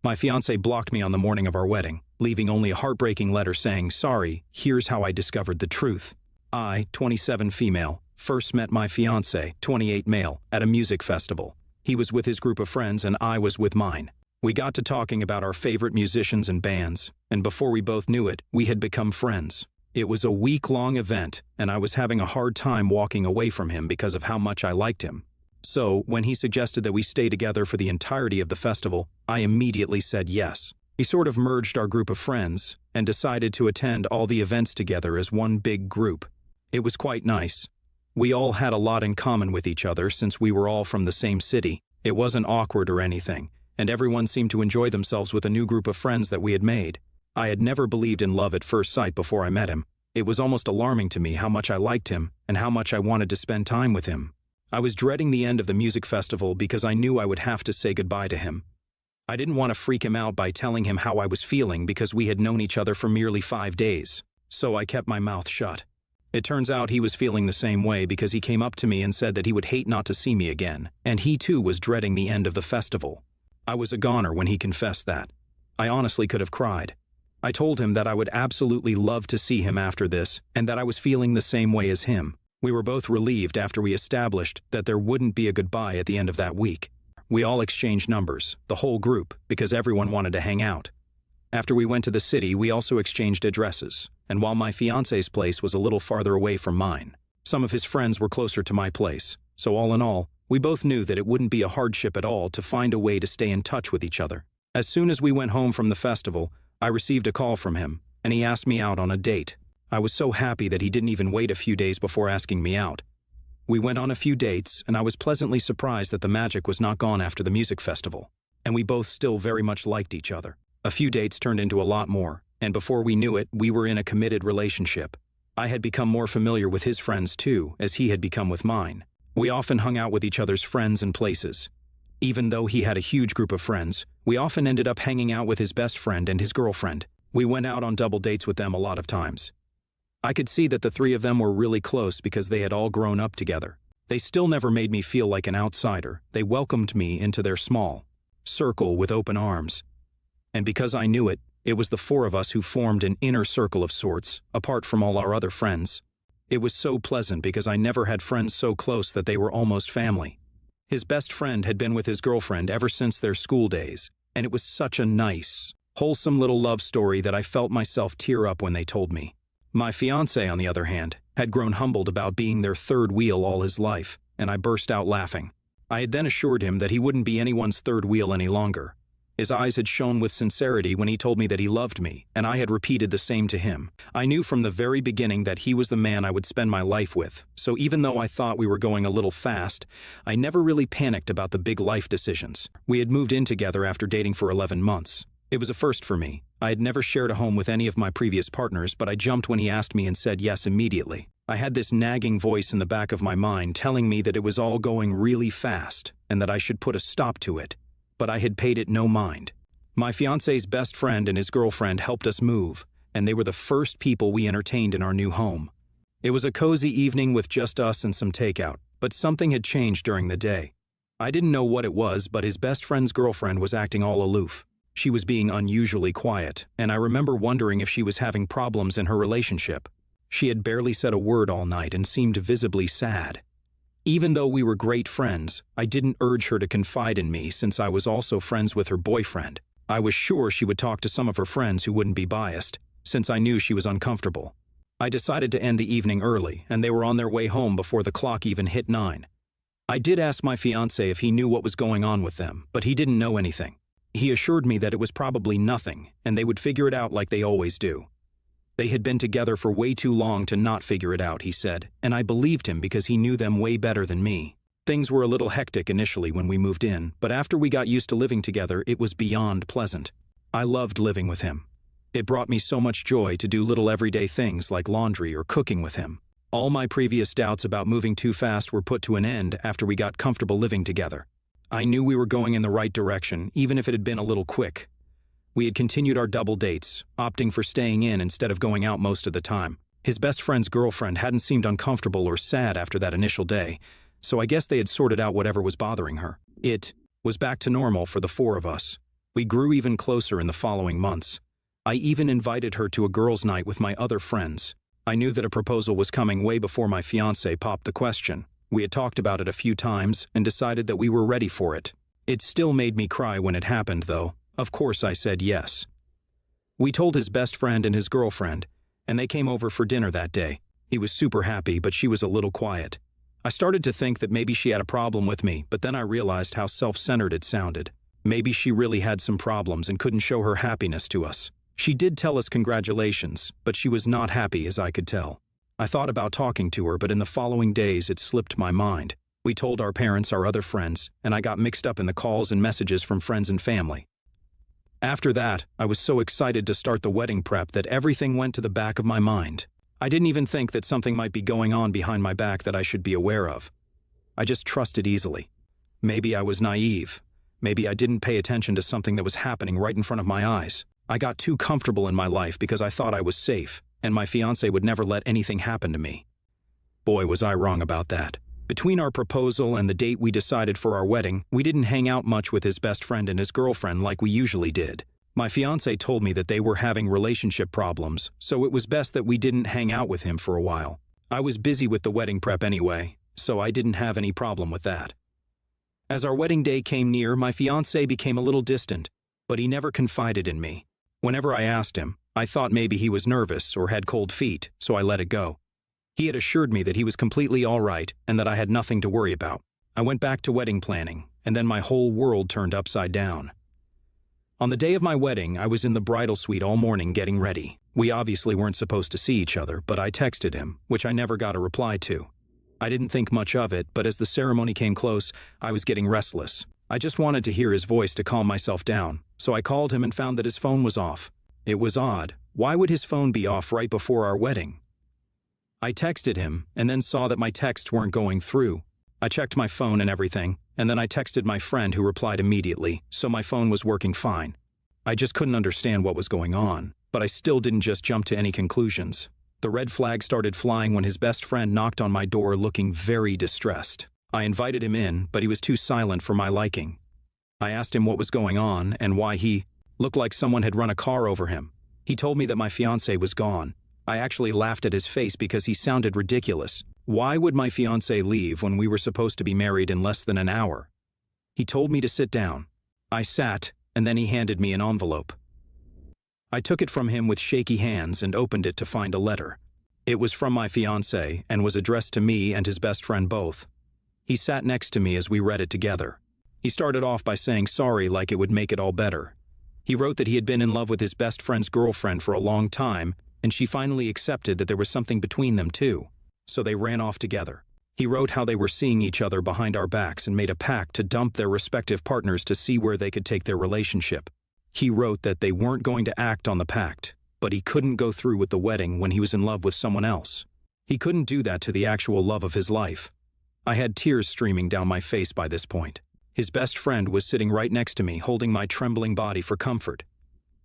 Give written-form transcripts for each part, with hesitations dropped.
My fiancé blocked me on the morning of our wedding, leaving only a heartbreaking letter saying, "Sorry, here's how I discovered the truth. I, 27 female, first met my fiancé, 28 male, at a music festival. He was with his group of friends and I was with mine. We got to talking about our favorite musicians and bands, and before we both knew it, we had become friends. It was a week-long event, and I was having a hard time walking away from him because of how much I liked him. So, when he suggested that we stay together for the entirety of the festival, I immediately said yes. He sort of merged our group of friends and decided to attend all the events together as one big group. It was quite nice. We all had a lot in common with each other since we were all from the same city. It wasn't awkward or anything, and everyone seemed to enjoy themselves with a new group of friends that we had made. I had never believed in love at first sight before I met him. It was almost alarming to me how much I liked him and how much I wanted to spend time with him. I was dreading the end of the music festival because I knew I would have to say goodbye to him. I didn't want to freak him out by telling him how I was feeling because we had known each other for merely 5 days, so I kept my mouth shut. It turns out he was feeling the same way because he came up to me and said that he would hate not to see me again, and he too was dreading the end of the festival. I was a goner when he confessed that. I honestly could have cried. I told him that I would absolutely love to see him after this and that I was feeling the same way as him. We were both relieved after we established that there wouldn't be a goodbye at the end of that week. We all exchanged numbers, the whole group, because everyone wanted to hang out. After we went to the city, we also exchanged addresses, and while my fiancé's place was a little farther away from mine, some of his friends were closer to my place, so all in all, we both knew that it wouldn't be a hardship at all to find a way to stay in touch with each other. As soon as we went home from the festival, I received a call from him, and he asked me out on a date. I was so happy that he didn't even wait a few days before asking me out. We went on a few dates, and I was pleasantly surprised that the magic was not gone after the music festival, and we both still very much liked each other. A few dates turned into a lot more, and before we knew it, we were in a committed relationship. I had become more familiar with his friends too, as he had become with mine. We often hung out with each other's friends and places. Even though he had a huge group of friends, we often ended up hanging out with his best friend and his girlfriend. We went out on double dates with them a lot of times. I could see that the three of them were really close because they had all grown up together. They still never made me feel like an outsider. They welcomed me into their small circle with open arms. And because I knew it, it was the four of us who formed an inner circle of sorts, apart from all our other friends. It was so pleasant because I never had friends so close that they were almost family. His best friend had been with his girlfriend ever since their school days, and it was such a nice, wholesome little love story that I felt myself tear up when they told me. My fiancé, on the other hand, had grown humbled about being their third wheel all his life, and I burst out laughing. I had then assured him that he wouldn't be anyone's third wheel any longer. His eyes had shone with sincerity when he told me that he loved me, and I had repeated the same to him. I knew from the very beginning that he was the man I would spend my life with, so even though I thought we were going a little fast, I never really panicked about the big life decisions. We had moved in together after dating for 11 months. It was a first for me. I had never shared a home with any of my previous partners, but I jumped when he asked me and said yes immediately. I had this nagging voice in the back of my mind telling me that it was all going really fast and that I should put a stop to it. But I had paid it no mind. My fiancé's best friend and his girlfriend helped us move, and they were the first people we entertained in our new home. It was a cozy evening with just us and some takeout, but something had changed during the day. I didn't know what it was, but his best friend's girlfriend was acting all aloof. She was being unusually quiet, and I remember wondering if she was having problems in her relationship. She had barely said a word all night and seemed visibly sad. Even though we were great friends, I didn't urge her to confide in me since I was also friends with her boyfriend. I was sure she would talk to some of her friends who wouldn't be biased, since I knew she was uncomfortable. I decided to end the evening early, and they were on their way home before the clock even hit 9. I did ask my fiancé if he knew what was going on with them, but he didn't know anything. He assured me that it was probably nothing, and they would figure it out like they always do. They had been together for way too long to not figure it out, he said, and I believed him because he knew them way better than me. Things were a little hectic initially when we moved in, but after we got used to living together, it was beyond pleasant. I loved living with him. It brought me so much joy to do little everyday things like laundry or cooking with him. All my previous doubts about moving too fast were put to an end after we got comfortable living together. I knew we were going in the right direction, even if it had been a little quick. We had continued our double dates, opting for staying in instead of going out most of the time. His best friend's girlfriend hadn't seemed uncomfortable or sad after that initial day, so I guess they had sorted out whatever was bothering her. It was back to normal for the four of us. We grew even closer in the following months. I even invited her to a girls' night with my other friends. I knew that a proposal was coming way before my fiancé popped the question. We had talked about it a few times and decided that we were ready for it. It still made me cry when it happened, though. Of course I said yes. We told his best friend and his girlfriend, and they came over for dinner that day. He was super happy, but she was a little quiet. I started to think that maybe she had a problem with me, but then I realized how self-centered it sounded. Maybe she really had some problems and couldn't show her happiness to us. She did tell us congratulations, but she was not happy as I could tell. I thought about talking to her, but in the following days it slipped my mind. We told our parents, our other friends, and I got mixed up in the calls and messages from friends and family. After that, I was so excited to start the wedding prep that everything went to the back of my mind. I didn't even think that something might be going on behind my back that I should be aware of. I just trusted easily. Maybe I was naive. Maybe I didn't pay attention to something that was happening right in front of my eyes. I got too comfortable in my life because I thought I was safe, and my fiancé would never let anything happen to me. Boy, was I wrong about that. Between our proposal and the date we decided for our wedding, we didn't hang out much with his best friend and his girlfriend like we usually did. My fiancé told me that they were having relationship problems, so it was best that we didn't hang out with him for a while. I was busy with the wedding prep anyway, so I didn't have any problem with that. As our wedding day came near, my fiancé became a little distant, but he never confided in me. Whenever I asked him, I thought maybe he was nervous or had cold feet, so I let it go. He had assured me that he was completely all right and that I had nothing to worry about. I went back to wedding planning, and then my whole world turned upside down. On the day of my wedding, I was in the bridal suite all morning getting ready. We obviously weren't supposed to see each other, but I texted him, which I never got a reply to. I didn't think much of it, but as the ceremony came close, I was getting restless. I just wanted to hear his voice to calm myself down, so I called him and found that his phone was off. It was odd. Why would his phone be off right before our wedding? I texted him, and then saw that my texts weren't going through. I checked my phone and everything, and then I texted my friend who replied immediately, so my phone was working fine. I just couldn't understand what was going on, but I still didn't just jump to any conclusions. The red flag started flying when his best friend knocked on my door looking very distressed. I invited him in, but he was too silent for my liking. I asked him what was going on and why he looked like someone had run a car over him. He told me that my fiancé was gone. I actually laughed at his face because he sounded ridiculous. Why would my fiancé leave when we were supposed to be married in less than an hour? He told me to sit down. I sat, and then he handed me an envelope. I took it from him with shaky hands and opened it to find a letter. It was from my fiancé and was addressed to me and his best friend both. He sat next to me as we read it together. He started off by saying sorry like it would make it all better. He wrote that he had been in love with his best friend's girlfriend for a long time, and she finally accepted that there was something between them too, so they ran off together. He wrote how they were seeing each other behind our backs and made a pact to dump their respective partners to see where they could take their relationship. He wrote that they weren't going to act on the pact, but he couldn't go through with the wedding when he was in love with someone else. He couldn't do that to the actual love of his life. I had tears streaming down my face by this point. His best friend was sitting right next to me, holding my trembling body for comfort.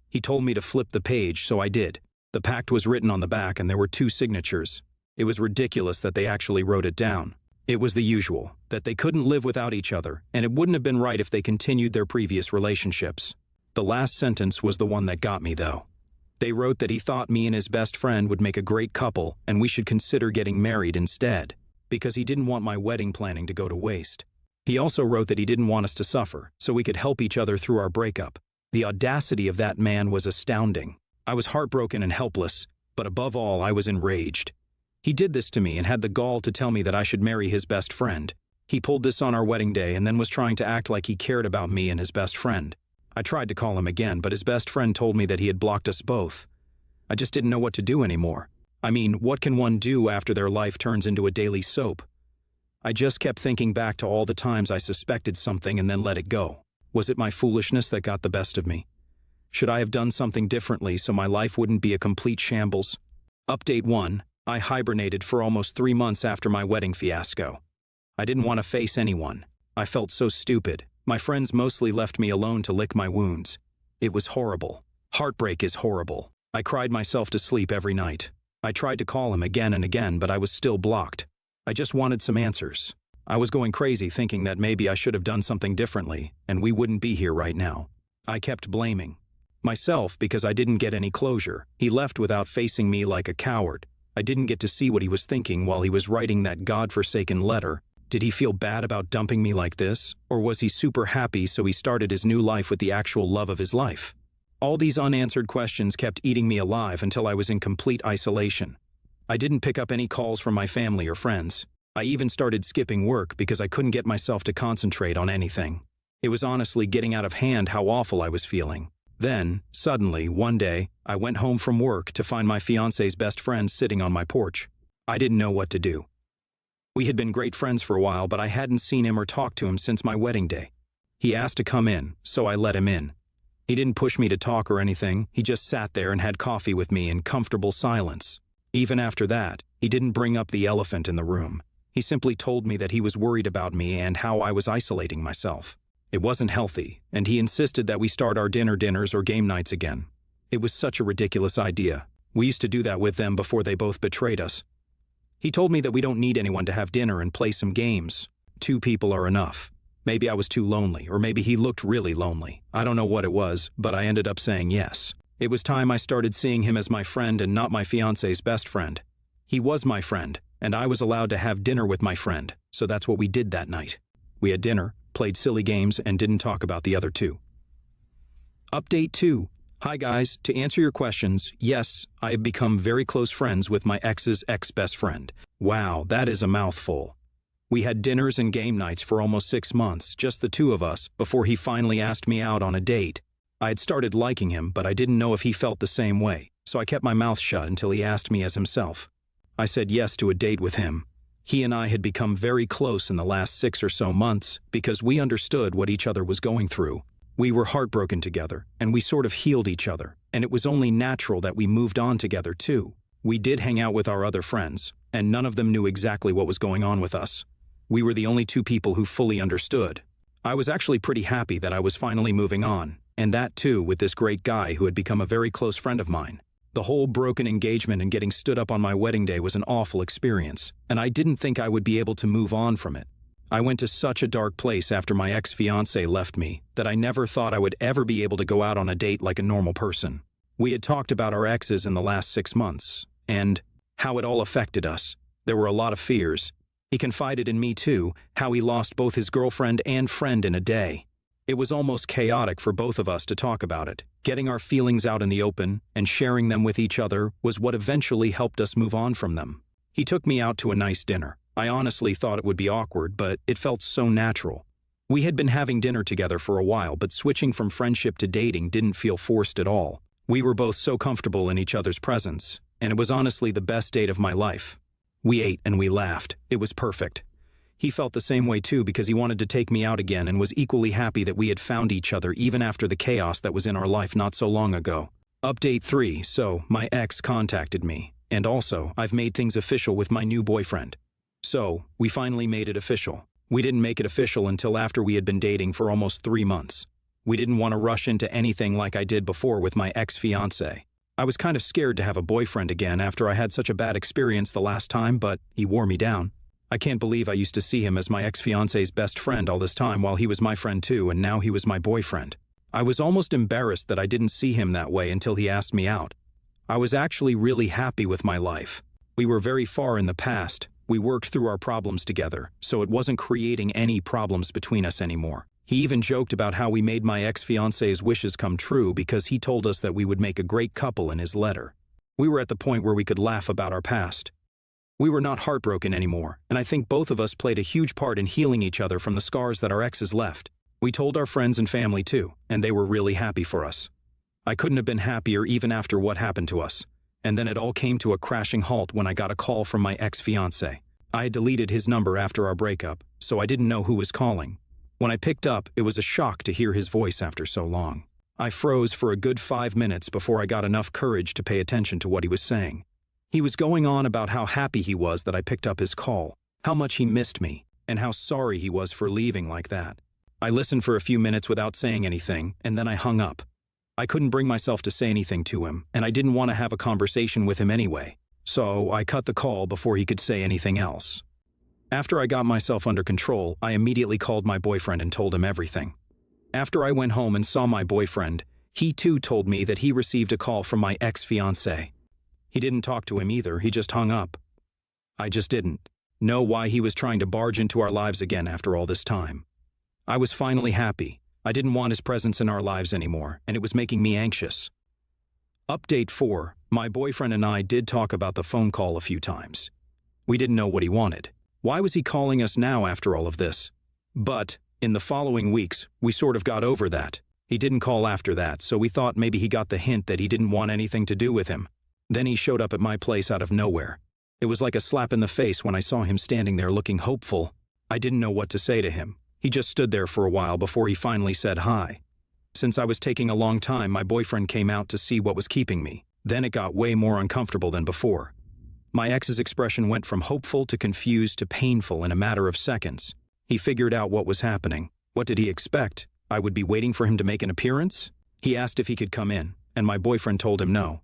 He told me to flip the page, so I did. The pact was written on the back and there were 2 signatures. It was ridiculous that they actually wrote it down. It was the usual, that they couldn't live without each other, and it wouldn't have been right if they continued their previous relationships. The last sentence was the one that got me, though. They wrote that he thought me and his best friend would make a great couple and we should consider getting married instead, because he didn't want my wedding planning to go to waste. He also wrote that he didn't want us to suffer, so we could help each other through our breakup. The audacity of that man was astounding. I was heartbroken and helpless, but above all, I was enraged. He did this to me and had the gall to tell me that I should marry his best friend. He pulled this on our wedding day and then was trying to act like he cared about me and his best friend. I tried to call him again, but his best friend told me that he had blocked us both. I just didn't know what to do anymore. I mean, what can one do after their life turns into a daily soap? I just kept thinking back to all the times I suspected something and then let it go. Was it my foolishness that got the best of me? Should I have done something differently so my life wouldn't be a complete shambles? Update 1. I hibernated for almost 3 months after my wedding fiasco. I didn't want to face anyone. I felt so stupid. My friends mostly left me alone to lick my wounds. It was horrible. Heartbreak is horrible. I cried myself to sleep every night. I tried to call him again and again, but I was still blocked. I just wanted some answers. I was going crazy thinking that maybe I should have done something differently, and we wouldn't be here right now. I kept blaming myself because I didn't get any closure. He left without facing me like a coward. I didn't get to see what he was thinking while he was writing that godforsaken letter. Did he feel bad about dumping me like this? Or was he super happy so he started his new life with the actual love of his life? All these unanswered questions kept eating me alive until I was in complete isolation. I didn't pick up any calls from my family or friends. I even started skipping work because I couldn't get myself to concentrate on anything. It was honestly getting out of hand how awful I was feeling. Then, suddenly, one day, I went home from work to find my fiancé's best friend sitting on my porch. I didn't know what to do. We had been great friends for a while, but I hadn't seen him or talked to him since my wedding day. He asked to come in, so I let him in. He didn't push me to talk or anything. He just sat there and had coffee with me in comfortable silence. Even after that, he didn't bring up the elephant in the room. He simply told me that he was worried about me and how I was isolating myself. It wasn't healthy, and he insisted that we start our dinners or game nights again. It was such a ridiculous idea. We used to do that with them before they both betrayed us. He told me that we don't need anyone to have dinner and play some games. 2 people are enough. Maybe I was too lonely, or maybe he looked really lonely. I don't know what it was, but I ended up saying yes. It was time I started seeing him as my friend and not my fiancé's best friend. He was my friend, and I was allowed to have dinner with my friend, so that's what we did that night. We had dinner, played silly games, and didn't talk about the other 2. Update 2. Hi guys, to answer your questions, yes, I have become very close friends with my ex's ex-best friend. Wow, that is a mouthful. We had dinners and game nights for almost 6 months, just the 2 of us, before he finally asked me out on a date. I had started liking him, but I didn't know if he felt the same way, so I kept my mouth shut until he asked me as himself. I said yes to a date with him. He and I had become very close in the last 6 or so months because we understood what each other was going through. We were heartbroken together, and we sort of healed each other, and it was only natural that we moved on together too. We did hang out with our other friends, and none of them knew exactly what was going on with us. We were the only 2 people who fully understood. I was actually pretty happy that I was finally moving on, and that too with this great guy who had become a very close friend of mine. The whole broken engagement and getting stood up on my wedding day was an awful experience, and I didn't think I would be able to move on from it. I went to such a dark place after my ex-fiancé left me that I never thought I would ever be able to go out on a date like a normal person. We had talked about our exes in the last 6 months, and how it all affected us. There were a lot of fears. He confided in me too, how he lost both his girlfriend and friend in a day. It was almost chaotic for both of us to talk about it. Getting our feelings out in the open and sharing them with each other was what eventually helped us move on from them. He took me out to a nice dinner. I honestly thought it would be awkward, but it felt so natural. We had been having dinner together for a while, but switching from friendship to dating didn't feel forced at all. We were both so comfortable in each other's presence, and it was honestly the best date of my life. We ate and we laughed. It was perfect. He felt the same way too because he wanted to take me out again and was equally happy that we had found each other even after the chaos that was in our life not so long ago. Update 3. So, my ex contacted me, and also, I've made things official with my new boyfriend. So, we finally made it official. We didn't make it official until after we had been dating for almost 3 months. We didn't want to rush into anything like I did before with my ex-fiancé. I was kind of scared to have a boyfriend again after I had such a bad experience the last time, but he wore me down. I can't believe I used to see him as my ex-fiancé's best friend all this time while he was my friend too, and now he was my boyfriend. I was almost embarrassed that I didn't see him that way until he asked me out. I was actually really happy with my life. We were very far in the past. We worked through our problems together, so it wasn't creating any problems between us anymore. He even joked about how we made my ex-fiancé's wishes come true because he told us that we would make a great couple in his letter. We were at the point where we could laugh about our past. We were not heartbroken anymore, and I think both of us played a huge part in healing each other from the scars that our exes left. We told our friends and family too, and they were really happy for us. I couldn't have been happier even after what happened to us. And then it all came to a crashing halt when I got a call from my ex-fiancé. I had deleted his number after our breakup, so I didn't know who was calling. When I picked up, it was a shock to hear his voice after so long. I froze for a good 5 minutes before I got enough courage to pay attention to what he was saying. He was going on about how happy he was that I picked up his call, how much he missed me, and how sorry he was for leaving like that. I listened for a few minutes without saying anything, and then I hung up. I couldn't bring myself to say anything to him, and I didn't want to have a conversation with him anyway, so I cut the call before he could say anything else. After I got myself under control, I immediately called my boyfriend and told him everything. After I went home and saw my boyfriend, he too told me that he received a call from my ex-fiancé. He didn't talk to him either, he just hung up. I just didn't know why he was trying to barge into our lives again after all this time. I was finally happy. I didn't want his presence in our lives anymore, and it was making me anxious. Update 4. My boyfriend and I did talk about the phone call a few times. We didn't know what he wanted. Why was he calling us now after all of this? But, in the following weeks, we sort of got over that. He didn't call after that, so we thought maybe he got the hint that he didn't want anything to do with him. Then he showed up at my place out of nowhere. It was like a slap in the face when I saw him standing there looking hopeful. I didn't know what to say to him. He just stood there for a while before he finally said hi. Since I was taking a long time, my boyfriend came out to see what was keeping me. Then it got way more uncomfortable than before. My ex's expression went from hopeful to confused to painful in a matter of seconds. He figured out what was happening. What did he expect? I would be waiting for him to make an appearance? He asked if he could come in, and my boyfriend told him no.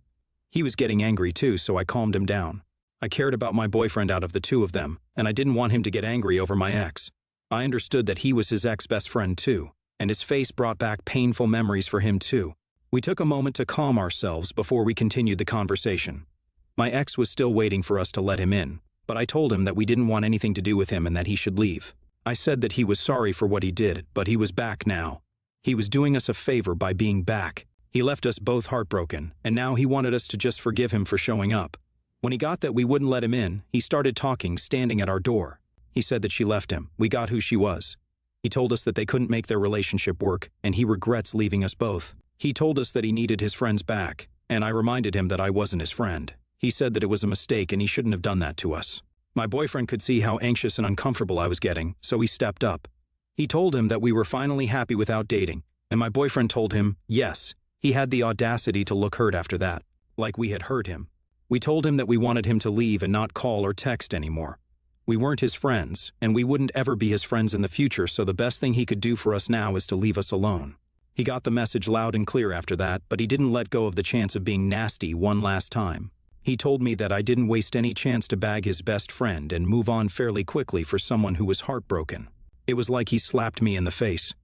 He was getting angry too, so I calmed him down. I cared about my boyfriend out of the two of them, and I didn't want him to get angry over my ex. I understood that he was his ex-best friend too, and his face brought back painful memories for him too. We took a moment to calm ourselves before we continued the conversation. My ex was still waiting for us to let him in, but I told him that we didn't want anything to do with him and that he should leave. I said that he was sorry for what he did, but he was back now. He was doing us a favor by being back. He left us both heartbroken, and now he wanted us to just forgive him for showing up. When he got that we wouldn't let him in, he started talking, standing at our door. He said that she left him. We got who she was. He told us that they couldn't make their relationship work, and he regrets leaving us both. He told us that he needed his friends back, and I reminded him that I wasn't his friend. He said that it was a mistake and he shouldn't have done that to us. My boyfriend could see how anxious and uncomfortable I was getting, so he stepped up. He told him that we were finally happy without dating, and my boyfriend told him, yes, he had the audacity to look hurt after that, like we had hurt him. We told him that we wanted him to leave and not call or text anymore. We weren't his friends, and we wouldn't ever be his friends in the future, so the best thing he could do for us now is to leave us alone. He got the message loud and clear after that, but he didn't let go of the chance of being nasty one last time. He told me that I didn't waste any chance to bag his best friend and move on fairly quickly for someone who was heartbroken. It was like he slapped me in the face.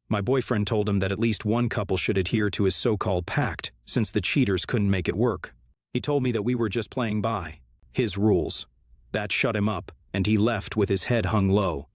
My boyfriend told him that at least one couple should adhere to his so-called pact, since the cheaters couldn't make it work. He told me that we were just playing by his rules. That shut him up, and he left with his head hung low.